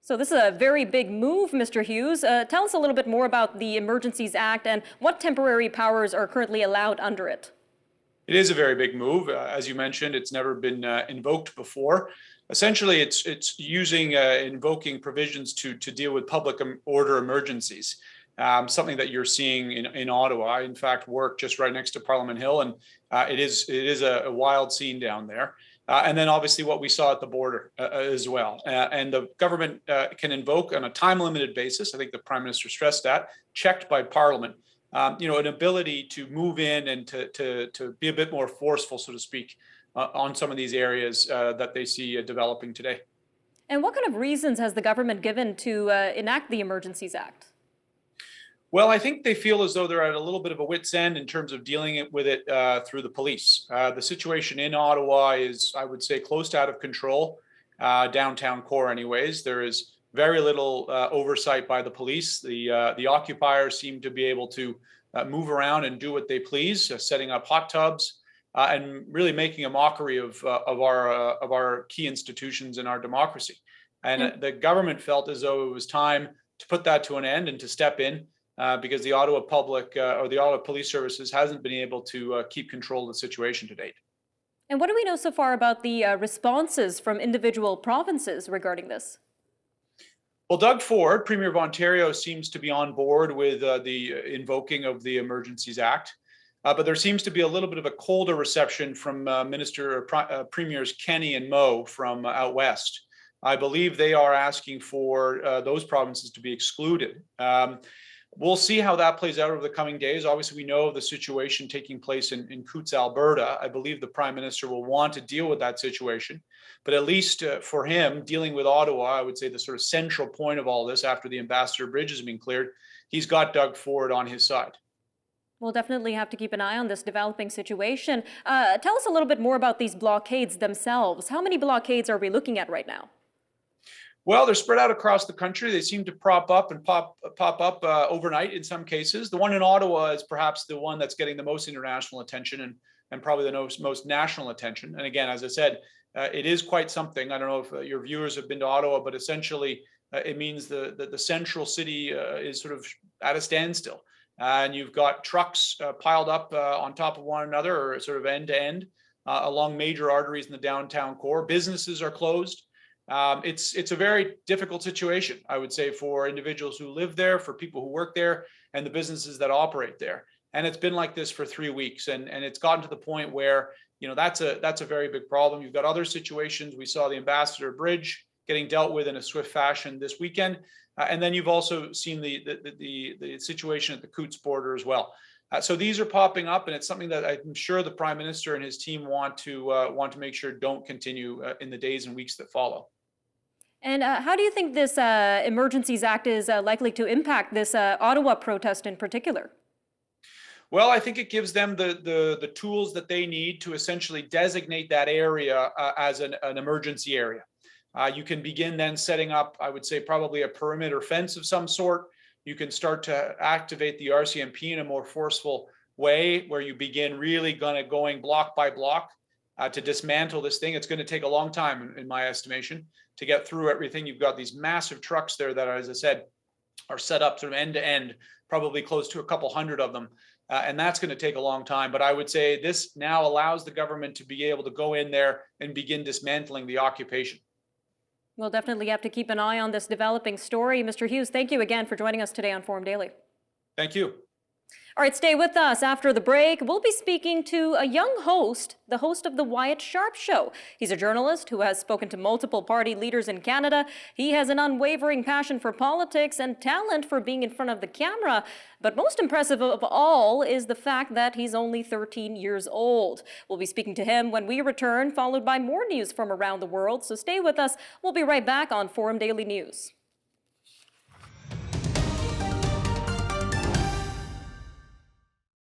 So this is a very big move, Mr. Hughes. Tell us a little bit more about the Emergencies Act and what temporary powers are currently allowed under it. It is a very big move. As you mentioned, it's never been invoked before. Essentially, it's using invoking provisions to deal with public order emergencies. Something that you're seeing in Ottawa. I, in fact, work just right next to Parliament Hill, and it is a wild scene down there. And then obviously what we saw at the border as well. And the government can invoke on a time-limited basis. I think the Prime Minister stressed that, checked by Parliament. An ability to move in and to be a bit more forceful, so to speak, on some of these areas that they see developing today. And what kind of reasons has the government given to enact the Emergencies Act? Well, I think they feel as though they're at a little bit of a wit's end in terms of dealing with it through the police. The situation in Ottawa is, I would say, close to out of control, downtown core anyways. There is very little oversight by the police. The occupiers seem to be able to move around and do what they please, setting up hot tubs and really making a mockery of our key institutions in our democracy. And the government felt as though it was time to put that to an end and to step in. Because the Ottawa Public or the Ottawa Police Services hasn't been able to keep control of the situation to date. And what do we know so far about the responses from individual provinces regarding this? Well, Doug Ford, Premier of Ontario, seems to be on board with the invoking of the Emergencies Act. But there seems to be a little bit of a colder reception from Premiers Kenny and Moe from out west. I believe they are asking for those provinces to be excluded. We'll see how that plays out over the coming days. Obviously, we know of the situation taking place in Coutts, Alberta. I believe the Prime Minister will want to deal with that situation. But at least for him, dealing with Ottawa, I would say the sort of central point of all this after the Ambassador Bridge has been cleared, he's got Doug Ford on his side. We'll definitely have to keep an eye on this developing situation. Tell us a little bit more about these blockades themselves. How many blockades are we looking at right now? Well, they're spread out across the country. They seem to prop up overnight in some cases. The one in Ottawa is perhaps the one that's getting the most international attention and probably the most national attention. And again, as I said, it is quite something. I don't know if your viewers have been to Ottawa, but essentially it means the central city is sort of at a standstill. And you've got trucks piled up on top of one another or sort of end to end along major arteries in the downtown core. Businesses are closed. It's a very difficult situation, I would say, for individuals who live there, for people who work there, and the businesses that operate there. And it's been like this for 3 weeks, and it's gotten to the point where that's a very big problem. You've got other situations. We saw the Ambassador Bridge getting dealt with in a swift fashion this weekend, and then you've also seen the situation at the Coutts border as well. So these are popping up, and it's something that I'm sure the Prime Minister and his team want to make sure don't continue in the days and weeks that follow. And how do you think this Emergencies Act is likely to impact this Ottawa protest in particular? Well, I think it gives them the tools that they need to essentially designate that area as an emergency area. You can begin then setting up, I would say, probably a perimeter fence of some sort. You can start to activate the RCMP in a more forceful way where you begin really going block by block to dismantle this thing. It's going to take a long time, in my estimation, to get through everything. You've got these massive trucks there that, as I said, are set up sort of end to end, probably close to a couple hundred of them. And that's going to take a long time. But I would say this now allows the government to be able to go in there and begin dismantling the occupation. We'll definitely have to keep an eye on this developing story. Mr. Hughes, thank you again for joining us today on Forum Daily. Thank you. All right, stay with us. After the break, we'll be speaking to a young host, the host of The Wyatt Sharp Show. He's a journalist who has spoken to multiple party leaders in Canada. He has an unwavering passion for politics and talent for being in front of the camera. But most impressive of all is the fact that he's only 13 years old. We'll be speaking to him when we return, followed by more news from around the world. So stay with us. We'll be right back on Forum Daily News.